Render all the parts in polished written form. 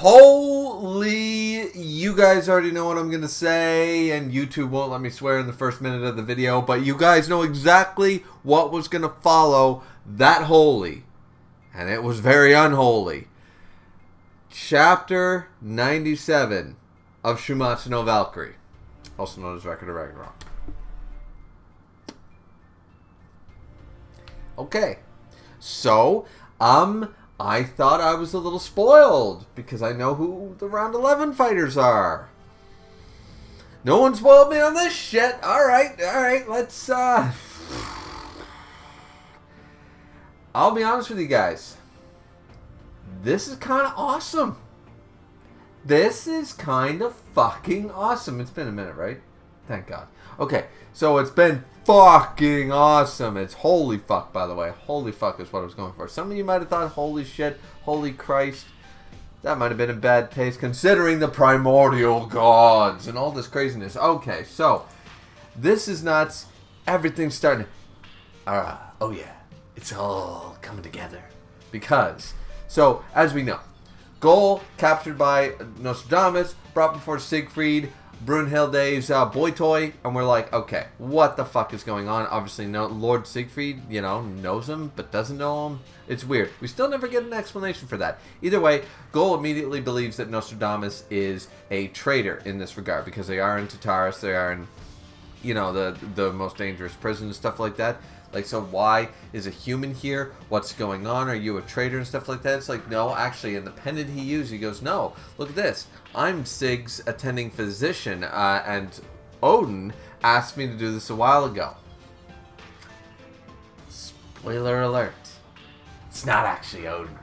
Holy, you guys already know what I'm going to say, and YouTube won't let me swear in the first minute of the video, but you guys know exactly what was going to follow that holy, and it was very unholy. Chapter 97 of Shuumatsu no Valkyrie, also known as Record of Ragnarok. Okay, so, I thought I was a little spoiled because I know who the round 11 fighters are. No one spoiled me on this shit. Alright, let's, I'll be honest with you guys. This is kind of awesome. This is kind of fucking awesome. It's been a minute, right? Thank God. Okay, so it's been fucking awesome. It's holy fuck, by the way. Holy fuck is what I was going for. Some of you might have thought holy shit, holy Christ. That might have been in bad taste considering the primordial gods and all this craziness. Okay, so this is nuts. Everything's starting to... oh yeah, it's all coming together. Because, so as we know, Goal captured by Nostradamus, brought before Siegfried, Brunhilde's boy toy, and we're like, okay, what the fuck is going on? Obviously, no, Lord Siegfried, you know, knows him, but doesn't know him. It's weird. We still never get an explanation for that. Either way, Goal immediately believes that Nostradamus is a traitor in this regard, because they are in Tartarus, they are in, you know, the most dangerous prison and stuff like that. Like, so why is a human here? What's going on? Are you a traitor and stuff like that? It's like, no, actually, in the pendant he used, he goes, no, look at this. I'm Sig's attending physician, and Odin asked me to do this a while ago. Spoiler alert. It's not actually Odin.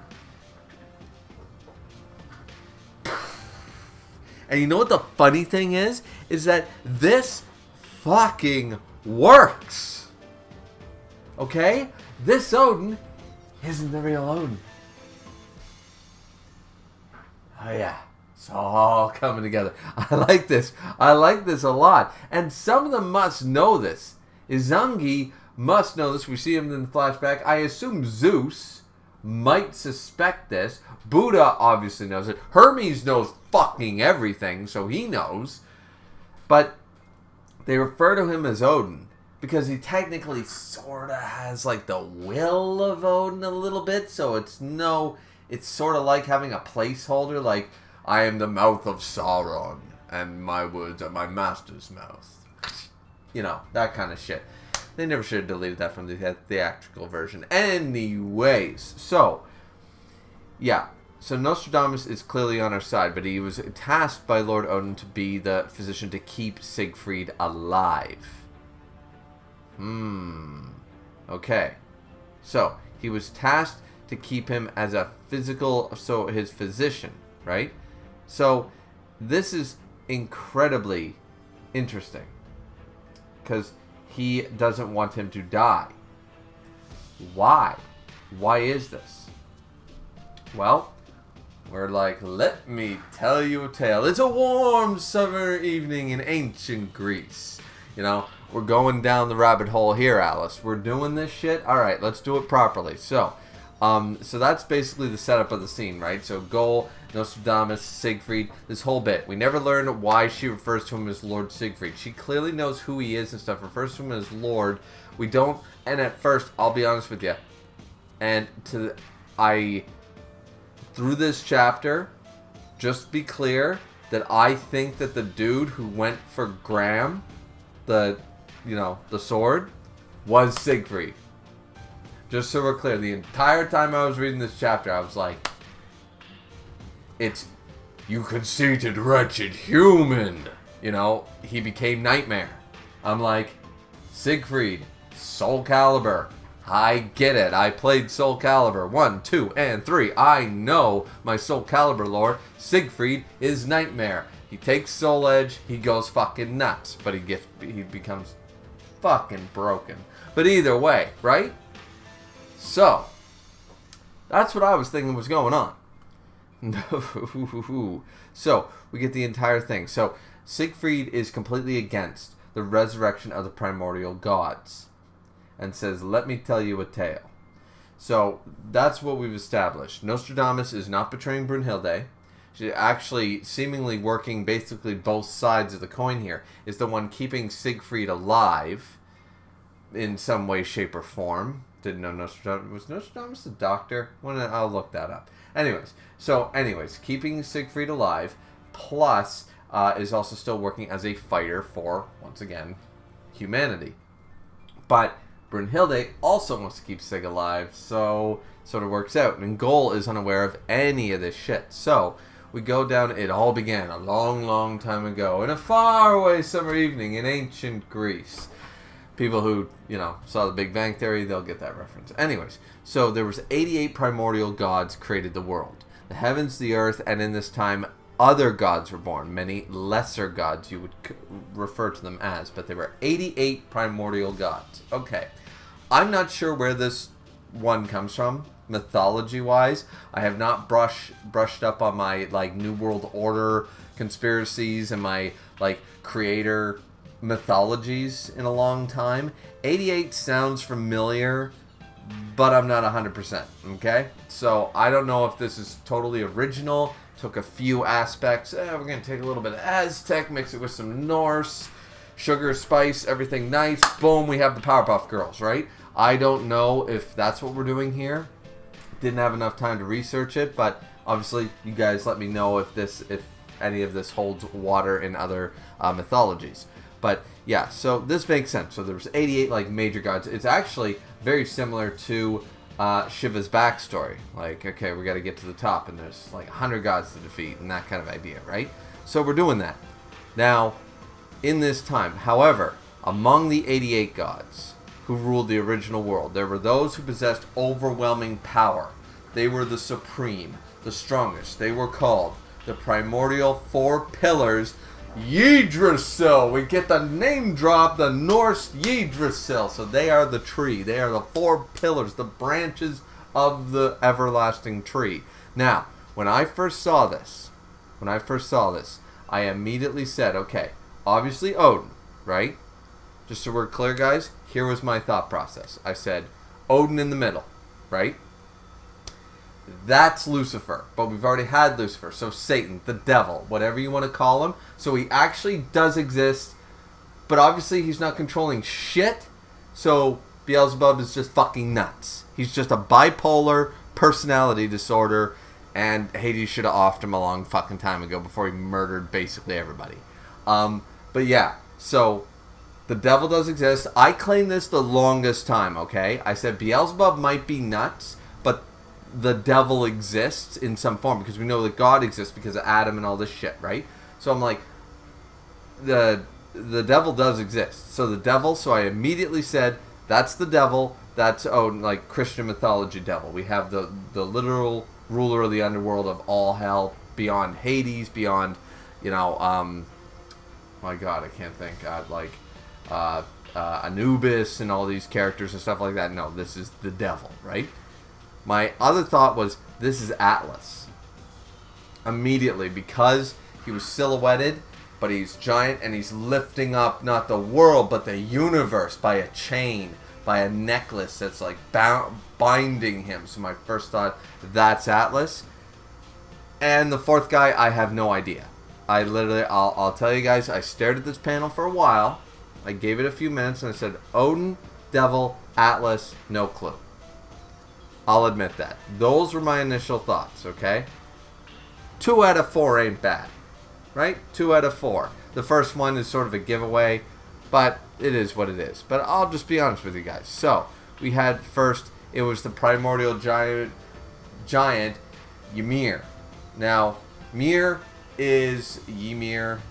And you know what the funny thing is? Is that this fucking works. Okay? This Odin isn't the real Odin. Oh yeah. It's all coming together. I like this. I like this a lot. And some of them must know this. Izangi must know this. We see him in the flashback. I assume Zeus might suspect this. Buddha obviously knows it. Hermes knows fucking everything, so he knows. But they refer to him as Odin because he technically sort of has like the will of Odin a little bit. So it's sort of like having a placeholder, like, I am the mouth of Sauron, and my words are my master's mouth. You know, that kind of shit. They never should have deleted that from the theatrical version. Anyways, so, yeah. So Nostradamus is clearly on our side, but he was tasked by Lord Odin to be the physician to keep Siegfried alive. Okay. So, he was tasked to keep him as a his physician, right? So, this is incredibly interesting. Because he doesn't want him to die. Why? Why is this? Well, we're like, let me tell you a tale. It's a warm summer evening in ancient Greece. You know, we're going down the rabbit hole here, Alice. We're doing this shit? Alright, let's do it properly. So that's basically the setup of the scene, right? So Goal, Nostradamus, Siegfried, this whole bit. We never learn why she refers to him as Lord Siegfried. She clearly knows who he is and stuff, refers to him as Lord. We don't, and at first, I'll be honest with you, and through this chapter, just be clear that I think that the dude who went for Graham, the sword, was Siegfried. Just so we're clear, the entire time I was reading this chapter, I was like, it's, you conceited, wretched human. You know, he became Nightmare. I'm like, Siegfried, Soul Calibur. I get it. I played Soul Calibur 1, 2, and 3. I know my Soul Calibur lore. Siegfried is Nightmare. He takes Soul Edge, he goes fucking nuts, but he becomes fucking broken. But either way, right? So, that's what I was thinking was going on. So, we get the entire thing. So, Siegfried is completely against the resurrection of the primordial gods and says, let me tell you a tale. So, that's what we've established. Nostradamus is not betraying Brunhilde. she's actually seemingly working basically both sides of the coin here, is the one keeping Siegfried alive in some way, shape, or form. Didn't know Nostradamus. Was Nostradamus a doctor? I'll look that up. Anyways, keeping Siegfried alive, plus is also still working as a fighter for, once again, humanity. But Brunhilde also wants to keep Sig alive, so sort of works out. And Goal is unaware of any of this shit. So we go down. It all began a long, long time ago in a faraway summer evening in ancient Greece. People who, saw the Big Bang Theory, they'll get that reference. Anyways, so there was 88 primordial gods created the world. The heavens, the earth, and in this time, other gods were born. Many lesser gods you would refer to them as, but there were 88 primordial gods. Okay. I'm not sure where this one comes from, mythology-wise. I have not brushed up on my, New World Order conspiracies and my, creator mythologies in a long time. 88 sounds familiar, but I'm not 100%, okay? So I don't know if this is totally original, took a few aspects. We're going to take a little bit of Aztec, mix it with some Norse, sugar, spice, everything nice. Boom, we have the Powerpuff Girls, right? I don't know if that's what we're doing here. Didn't have enough time to research it, but obviously you guys let me know if any of this holds water in other mythologies. But yeah, so this makes sense. So there's 88 major gods. It's actually very similar to Shiva's backstory. Okay, we got to get to the top, and there's 100 gods to defeat, and that kind of idea, right? So we're doing that. Now, in this time, however, among the 88 gods who ruled the original world, there were those who possessed overwhelming power. They were the supreme, the strongest. They were called the primordial four pillars, Yggdrasil. We get the name drop, the Norse Yggdrasil. So they are the tree. They are the four pillars, the branches of the everlasting tree. Now, when I first saw this, I immediately said, okay, obviously Odin, right? Just so we're clear, guys, here was my thought process. I said, Odin in the middle, right? That's Lucifer, but we've already had Lucifer, so Satan, the devil, whatever you want to call him. So he actually does exist, but obviously he's not controlling shit, so Beelzebub is just fucking nuts. He's just a bipolar personality disorder, and Hades should have offed him a long fucking time ago before he murdered basically everybody. But yeah, so the devil does exist. I claimed this the longest time, okay? I said Beelzebub might be nuts, but the devil exists in some form, because we know that God exists because of Adam and all this shit, right? So I'm like, the devil does exist. So the devil, so I immediately said, that's the devil. That's Christian mythology devil. We have the literal ruler of the underworld of all hell, beyond Hades, beyond, my God, I can't think. Anubis and all these characters and stuff like that. No, this is the devil, right? My other thought was, this is Atlas. Immediately, because he was silhouetted, but he's giant, and he's lifting up not the world, but the universe by a chain, by a necklace that's binding him. So my first thought, that's Atlas. And the fourth guy, I have no idea. I'll tell you guys, I stared at this panel for a while. I gave it a few minutes, and I said, Odin, devil, Atlas, no clue. I'll admit that. Those were my initial thoughts, okay? 2 out of 4 ain't bad, right? 2 out of 4. The first one is sort of a giveaway, but it is what it is. But I'll just be honest with you guys. So, we had first, it was the primordial giant Ymir. Now, Mir is Ymir.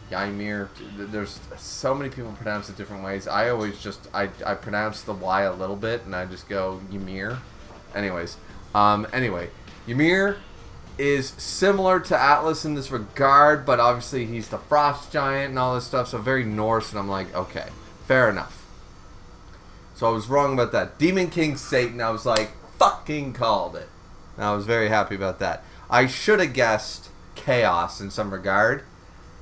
There's so many people pronounce it different ways. I always I pronounce the Y a little bit, and I just go Ymir. Anyways, Ymir is similar to Atlas in this regard, but obviously he's the frost giant and all this stuff, so very Norse, and I'm like, okay, fair enough. So I was wrong about that. Demon King Satan, I was like, fucking called it. And I was very happy about that. I should have guessed Chaos in some regard.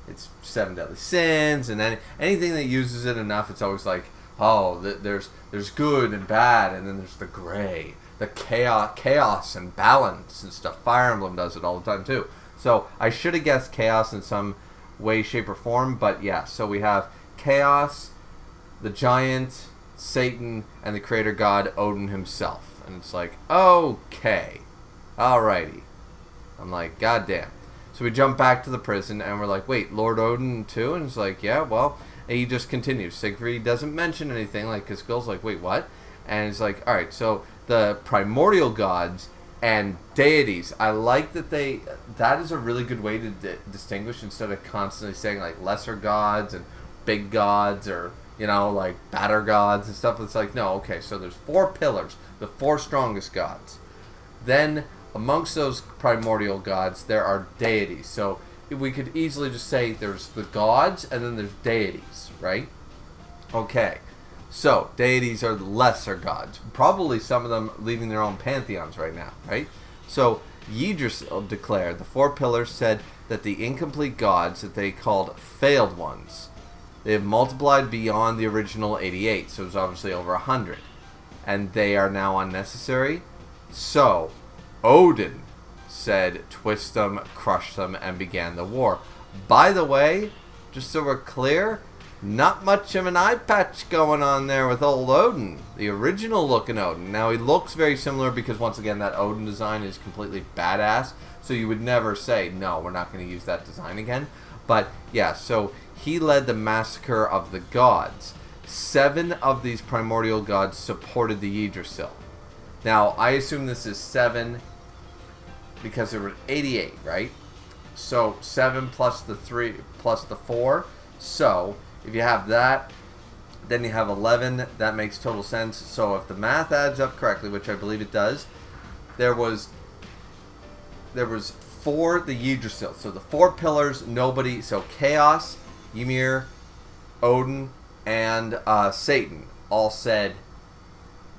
It's 7 deadly sins, and anything that uses it enough, it's always like, oh, there's good and bad, and then there's the gray. The chaos and balance and stuff. Fire Emblem does it all the time too. So I should have guessed chaos in some way, shape, or form, but yeah. So we have chaos, the giant, Satan, and the creator god Odin himself. And it's like, okay, alrighty. I'm like, goddamn. So we jump back to the prison, and we're like, wait, Lord Odin too? And it's like, yeah, well, and he just continues. Siegfried doesn't mention anything, like, his girl's like, wait, what? And it's like, alright, so the primordial gods and deities, I like that that is a really good way to distinguish, instead of constantly saying, like, lesser gods and big gods, or, you know, like, badder gods and stuff. It's like, no, okay, so there's 4 pillars, the 4 strongest gods. Then, amongst those primordial gods, there are deities. So, we could easily just say there's the gods, and then there's deities, right? Okay. So, deities are the lesser gods. Probably some of them leading their own pantheons right now, right? So, Yggdrasil declared, the 4 pillars said that the incomplete gods that they called failed ones, they have multiplied beyond the original 88, so it was obviously over 100. And they are now unnecessary. So, Odin said, twist them, crush them, and began the war. By the way, just so we're clear, not much of an eye patch going on there with old Odin. The original looking Odin. Now, he looks very similar because, once again, that Odin design is completely badass. So you would never say, no, we're not going to use that design again. But, yeah, so he led the massacre of the gods. 7 of these primordial gods supported the Yggdrasil. Now, I assume this is 7 because there were 88, right? So, 7 plus the 3 plus the 4. So, if you have that, then you have 11. That makes total sense. So if the math adds up correctly, which I believe it does, there was 4 the Yggdrasil. So the 4 pillars, nobody. So Chaos, Ymir, Odin, and Satan all said,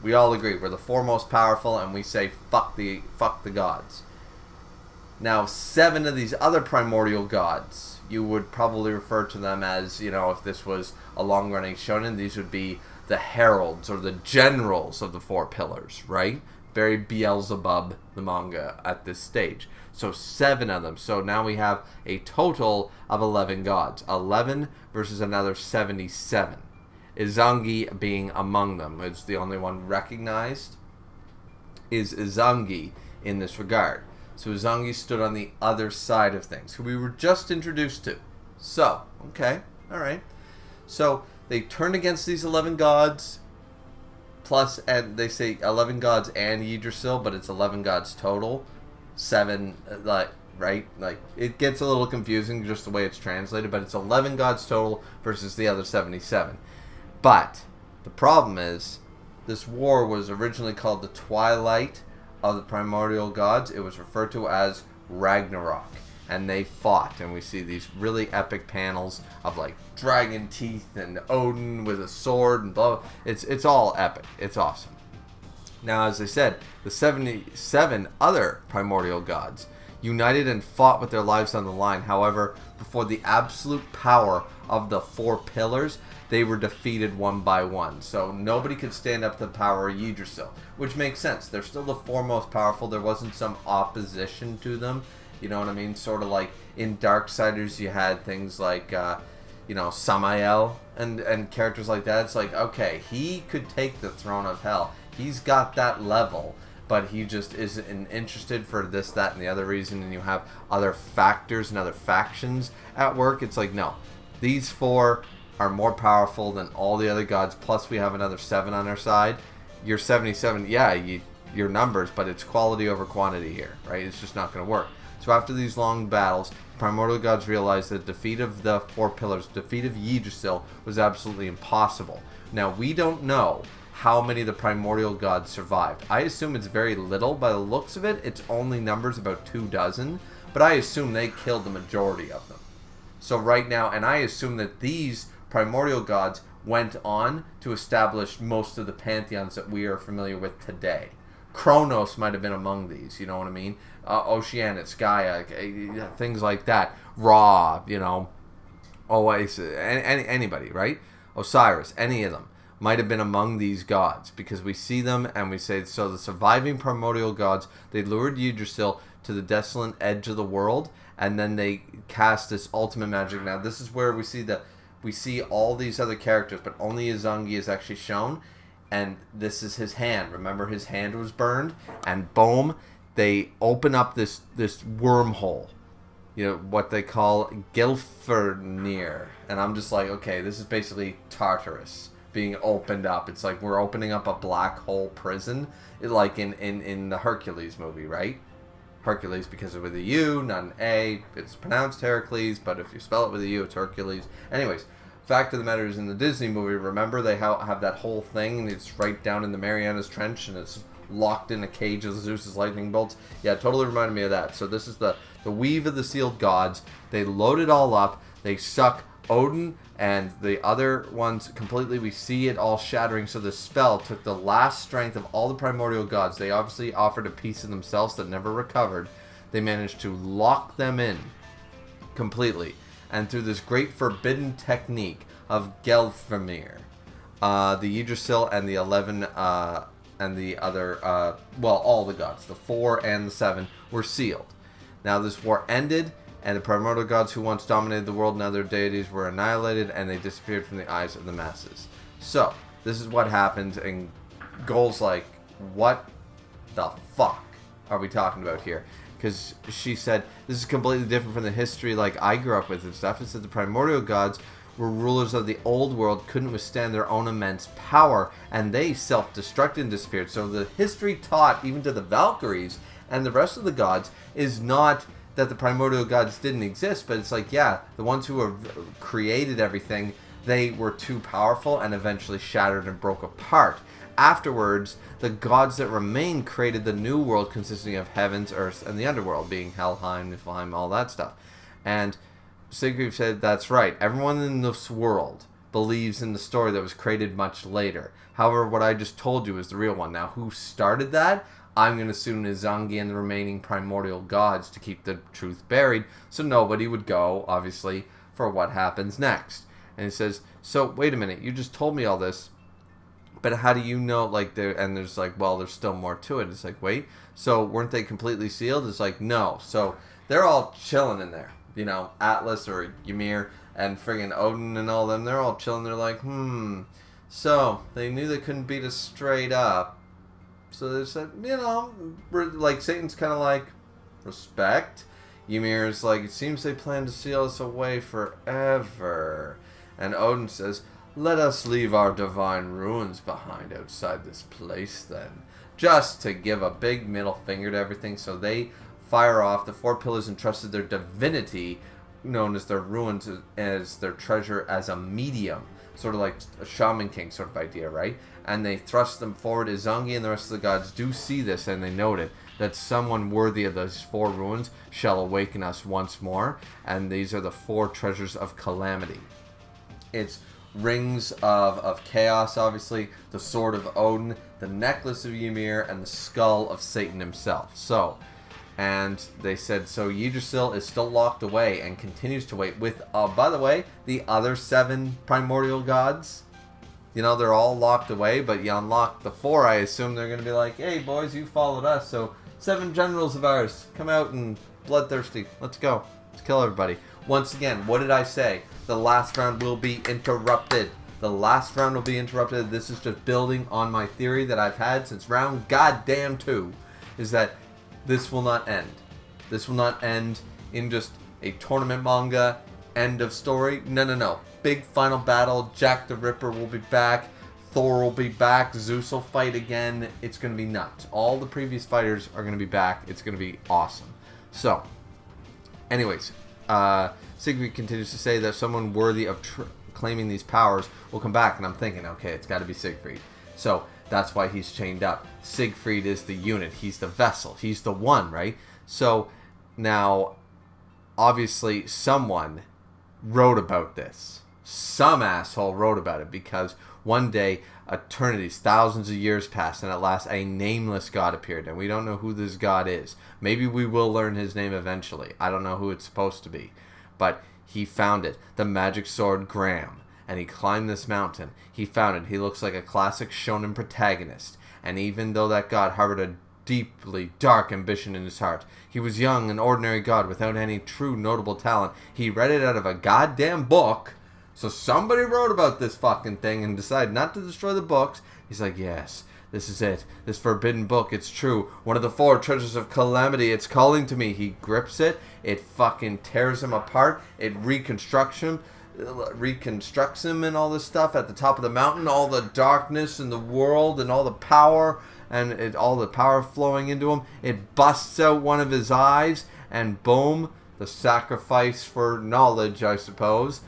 we all agree we're the 4 most powerful, and we say fuck the gods. Now 7 of these other primordial gods, you would probably refer to them as, you know, if this was a long-running shonen, these would be the heralds or the generals of the 4 pillars, right? Very Beelzebub, the manga, at this stage. So 7 of them. So now we have a total of 11 gods. 11 versus another 77. Izangi being among them. It's the only one recognized is Izangi in this regard. So Izangi stood on the other side of things, who we were just introduced to. So, okay, alright. So, they turned against these 11 gods, plus, and they say 11 gods and Yggdrasil, but it's 11 gods total. 7, like, right? Like, it gets a little confusing just the way it's translated, but it's 11 gods total versus the other 77. But, the problem is, this war was originally called the Twilight of the primordial gods. It was referred to as Ragnarok, and they fought, and we see these really epic panels of like dragon teeth and Odin with a sword and blah, blah. It's all epic. It's awesome. Now, as I said, the 77 other primordial gods united and fought with their lives on the line. However, before the absolute power of the 4 pillars, they were defeated one by one. So nobody could stand up to the power of Yggdrasil, which makes sense. They're still the 4 most powerful. There wasn't some opposition to them. You know what I mean? Sort of like in Darksiders, you had things like, you know, Samael and characters like that. It's like, okay, he could take the throne of hell. He's got that level, but he just isn't interested for this, that, and the other reason. And you have other factors and other factions at work. It's like, no, these 4 are more powerful than all the other gods, plus we have another 7 on our side. You're 77, yeah, your numbers, but it's quality over quantity here, right? It's just not going to work. So after these long battles, the primordial gods realized that defeat of the 4 pillars, defeat of Yggdrasil, was absolutely impossible. Now, we don't know how many of the primordial gods survived. I assume it's very little. By the looks of it, it's only numbers about 24, but I assume they killed the majority of them. So right now, and I assume that these primordial gods went on to establish most of the pantheons that we are familiar with today. Kronos might have been among these, you know what I mean? Oceanus, Gaia, things like that. Ra, you know, Oasis, anybody, right? Osiris, any of them might have been among these gods, because we see them and we say, so the surviving primordial gods, they lured Yggdrasil to the desolate edge of the world, and then they cast this ultimate magic. Now this is where we see all these other characters, but only Izangi is actually shown, and this is his hand. Remember, his hand was burned, and boom, they open up this wormhole. You know, what they call Gilfernir. And I'm just like, okay, this is basically Tartarus being opened up. It's like we're opening up a black hole prison, like in the Hercules movie, right? Hercules, because of with a U, not an A. It's pronounced Heracles, but if you spell it with a U, it's Hercules. Anyways, fact of the matter is, in the Disney movie, remember they have that whole thing, and it's right down in the Marianas Trench, and it's locked in a cage of Zeus's lightning bolts. Yeah, it totally reminded me of that. So this is the weave of the sealed gods. They load it all up. They suck Odin and the other ones completely. We see it all shattering. So the spell took the last strength of all the primordial gods. They obviously offered a piece of themselves that never recovered. They managed to lock them in completely. And through this great forbidden technique of Gelfamir, the Yggdrasil and the 11... and the other, all the gods, the 4 and the 7, were sealed. Now this war ended, and the primordial gods who once dominated the world and other deities were annihilated, and they disappeared from the eyes of the masses. So, this is what happened, and Goal's like, what the fuck are we talking about here? Because she said, this is completely different from the history like I grew up with and stuff. It said the primordial gods were rulers of the old world, couldn't withstand their own immense power, and they self-destructed and disappeared. So the history taught, even to the Valkyries and the rest of the gods, is not that the primordial gods didn't exist, but it's like, yeah, the ones who have created everything, they were too powerful and eventually shattered and broke apart. Afterwards, the gods that remained created the new world consisting of heavens, earth, and the underworld, being Helheim, Niflheim, all that stuff. And Sigrid said, that's right. Everyone in this world believes in the story that was created much later. However, what I just told you is the real one. Now, who started that? I'm going to assume Izangi and the remaining primordial gods to keep the truth buried, so nobody would go, obviously, for what happens next. And he says, so, wait a minute, you just told me all this, but how do you know, and there's like, well, there's still more to it. It's like, wait, so weren't they completely sealed? It's like, no. So, they're all chilling in there. You know, Atlas or Ymir and friggin' Odin and all them, they're all chilling. They're like, so they knew they couldn't beat us straight up. So they said, you know, like Satan's kind of like, respect. Ymir's like, it seems they plan to seal us away forever. And Odin says, let us leave our divine ruins behind outside this place then. Just to give a big middle finger to everything. So they fire off. The 4 pillars entrusted their divinity, known as their ruins, as their treasure, as a medium, sort of like a shaman king sort of idea, right? And they thrust them forward. Izangi and the rest of the gods do see this, and they note it, that someone worthy of those 4 ruins shall awaken us once more, and these are the 4 treasures of calamity. It's rings of chaos, obviously, the sword of Odin, the necklace of Ymir, and the skull of Satan himself. So, and they said, so Yggdrasil is still locked away and continues to wait with, by the way, the other 7 primordial gods. You know, they're all locked away, but you unlock the 4, I assume they're going to be like, hey, boys, you followed us, so 7 generals of ours, come out and bloodthirsty. Let's go. Let's kill everybody. Once again, what did I say? The last round will be interrupted. The last round will be interrupted. This is just building on my theory that I've had since round goddamn 2, is that this will not end. This will not end in just a tournament manga, end of story. No. Big final battle. Jack the Ripper will be back. Thor will be back. Zeus will fight again. It's going to be nuts. All the previous fighters are going to be back. It's going to be awesome. So, anyways, Siegfried continues to say that someone worthy of claiming these powers will come back. And I'm thinking, okay, it's got to be Siegfried. So, that's why he's chained up. Siegfried is the unit. He's the vessel. He's the one, right? So, now, obviously, someone wrote about this. Some asshole wrote about it because one day, eternities, thousands of years passed, and at last a nameless god appeared. And we don't know who this god is. Maybe we will learn his name eventually. I don't know who it's supposed to be. But he found it. The magic sword Graham. And he climbed this mountain. He found it. He looks like a classic shonen protagonist. And even though that god harbored a deeply dark ambition in his heart. He was young, an ordinary god without any true notable talent. He read it out of a goddamn book. So somebody wrote about this fucking thing and decided not to destroy the books. He's like, yes, this is it. This forbidden book, it's true. One of the 4 treasures of calamity. It's calling to me. He grips it. It fucking tears him apart. It reconstructs him and all this stuff at the top of the mountain. All the darkness in the world and all the power and all the power flowing into him. It busts out one of his eyes and boom, the sacrifice for knowledge, I suppose.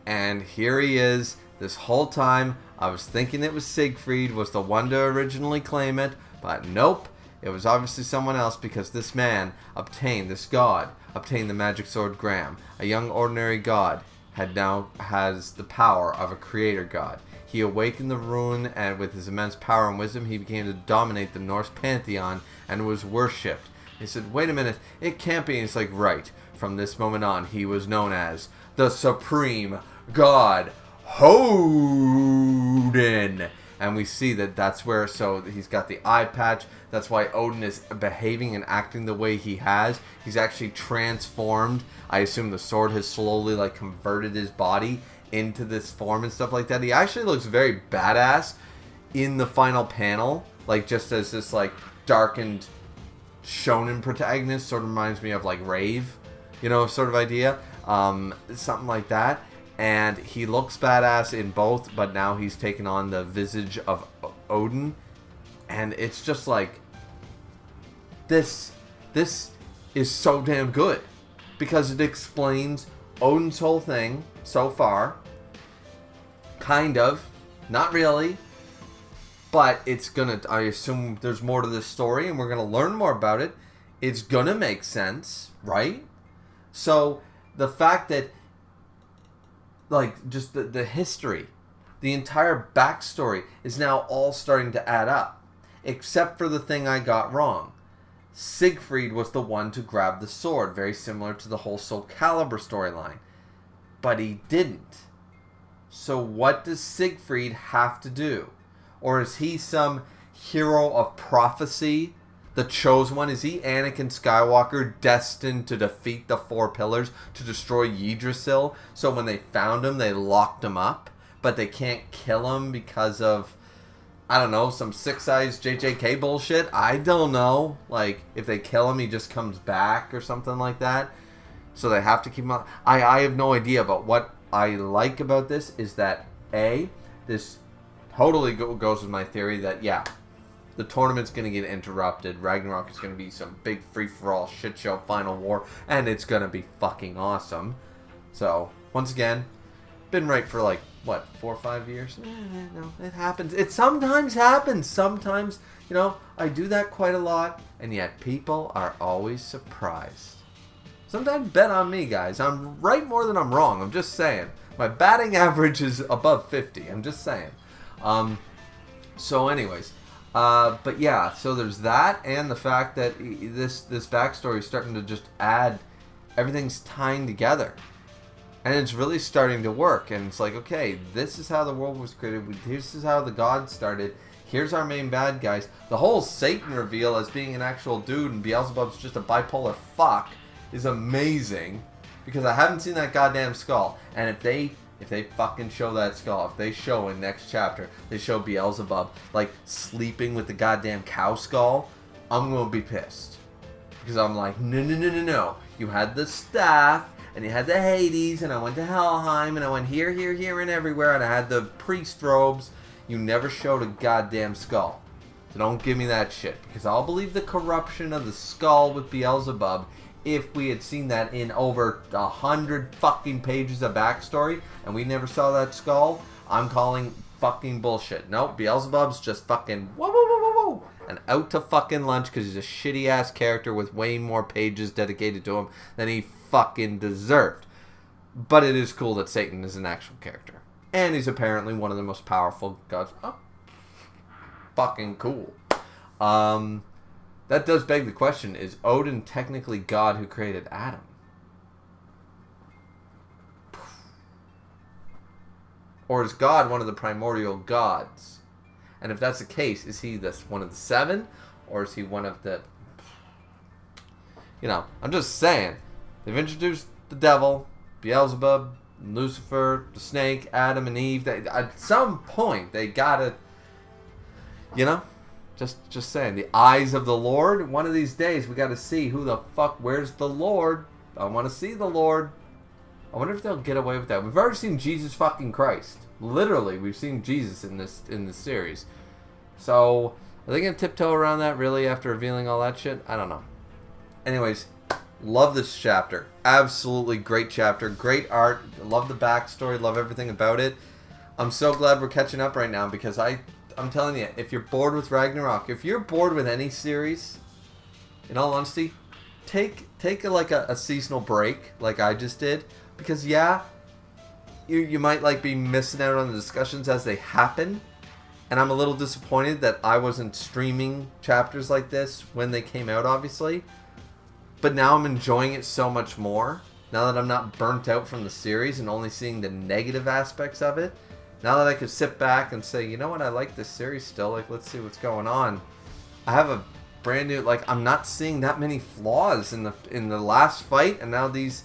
And here he is. This whole time, I was thinking it was Siegfried was the one to originally claim it, but nope. It was obviously someone else because this man obtained the magic sword Graham. A young ordinary god has the power of a creator god. He awakened the rune, and with his immense power and wisdom, he began to dominate the Norse pantheon and was worshipped. He said, wait a minute, it can't be. And it's like, right. From this moment on, he was known as the supreme god Odin. And we see that's where, so he's got the eye patch. That's why Odin is behaving and acting the way he has. He's actually transformed. I assume the sword has slowly like converted his body into this form and stuff like that. He actually looks very badass in the final panel. Like just as this like darkened shonen protagonist. Sort of reminds me of like Rave, sort of idea. Something like that. And he looks badass in both, but now he's taken on the visage of Odin. And it's just like, this is so damn good. Because it explains Odin's whole thing so far. Kind of. Not really. But it's gonna, I assume there's more to this story and we're gonna learn more about it. It's gonna make sense, right? So, the fact that like just the history, the entire backstory is now all starting to add up, except for the thing I got wrong. Siegfried was the one to grab the sword, very similar to the whole Soul Calibur storyline, but he didn't. So what does Siegfried have to do? Or is he some hero of prophecy, the chosen one? Is he Anakin Skywalker, destined to defeat the 4 pillars, to destroy Yggdrasil? So when they found him, they locked him up, but they can't kill him because of, I don't know, some Six Eyes JJK bullshit? I don't know. Like, if they kill him, he just comes back or something like that. So they have to keep him on. I have no idea, but what I like about this is that, A, this totally goes with my theory that, yeah, the tournament's going to get interrupted. Ragnarok is going to be some big free-for-all shit show final war. And it's going to be fucking awesome. So, once again, been right for like, what, 4 or 5 years? No, it happens. It sometimes happens. Sometimes, I do that quite a lot. And yet people are always surprised. Sometimes bet on me, guys. I'm right more than I'm wrong. I'm just saying. My batting average is above 50. I'm just saying. So anyways. But yeah, so there's that, and the fact that this backstory is starting to just add, everything's tying together, and it's really starting to work. And it's like, okay, this is how the world was created. This is how the gods started. Here's our main bad guys. The whole Satan reveal as being an actual dude and Beelzebub's just a bipolar fuck is amazing, because I haven't seen that goddamn skull. And if they fucking show that skull, if they show in next chapter, they show Beelzebub, like, sleeping with the goddamn cow skull, I'm gonna be pissed. Because I'm like, no. You had the staff, and you had the Hades, and I went to Helheim, and I went here, and everywhere, and I had the priest robes. You never showed a goddamn skull. So don't give me that shit, because I'll believe the corruption of the skull with Beelzebub if we had seen that in over 100 fucking pages of backstory and we never saw that skull. I'm calling fucking bullshit. Nope, Beelzebub's just fucking whoa, and out to fucking lunch because he's a shitty ass character with way more pages dedicated to him than he fucking deserved. But it is cool that Satan is an actual character, and he's apparently one of the most powerful gods. Oh, fucking cool. That does beg the question, is Odin technically God who created Adam? Or is God one of the primordial gods? And if that's the case, is he one of the 7? or is he one of the... I'm just saying. They've introduced the devil, Beelzebub, Lucifer, the snake, Adam and Eve. At some point, they gotta... Just saying. The eyes of the Lord. One of these days, we gotta see who the fuck... Where's the Lord? I want to see the Lord. I wonder if they'll get away with that. We've already seen Jesus fucking Christ. Literally, we've seen Jesus in this series. So, are they going to tiptoe around that really after revealing all that shit? I don't know. Anyways, love this chapter. Absolutely great chapter. Great art. Love the backstory. Love everything about it. I'm so glad we're catching up right now because I'm telling you, if you're bored with Ragnarok, if you're bored with any series, in all honesty, take a seasonal break like I just did. Because you might be missing out on the discussions as they happen. And I'm a little disappointed that I wasn't streaming chapters like this when they came out, obviously. But now I'm enjoying it so much more. Now that I'm not burnt out from the series and only seeing the negative aspects of it. Now that I could sit back and say, you know what, I like this series still. Let's see what's going on. I have a brand new, I'm not seeing that many flaws in the last fight. And now this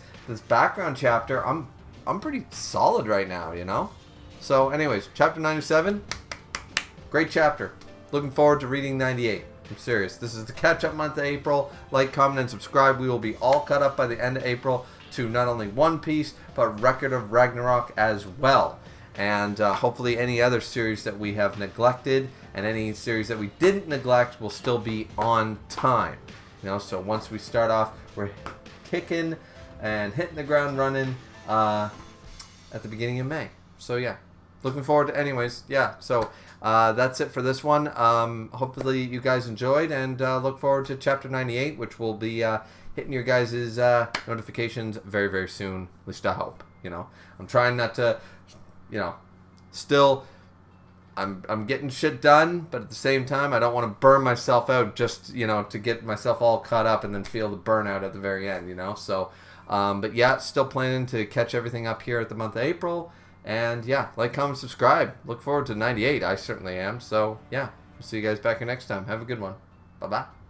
background chapter, I'm pretty solid right now, So anyways, chapter 97, great chapter. Looking forward to reading 98. I'm serious. This is the catch-up month of April. Like, comment, and subscribe. We will be all caught up by the end of April to not only One Piece, but Record of Ragnarok as well. And hopefully any other series that we have neglected and any series that we didn't neglect will still be on time. So once we start off, we're kicking and hitting the ground running at the beginning of May. So yeah, looking forward to anyways. Yeah, so that's it for this one. Hopefully you guys enjoyed and look forward to chapter 98, which will be hitting your guys' notifications very, very soon. At least I hope. I'm trying not to, still... I'm getting shit done, but at the same time, I don't want to burn myself out just, to get myself all caught up and then feel the burnout at the very end, So, but yeah, still planning to catch everything up here at the month of April. And yeah, like, comment, subscribe. Look forward to 98. I certainly am. So yeah, we'll see you guys back here next time. Have a good one. Bye-bye.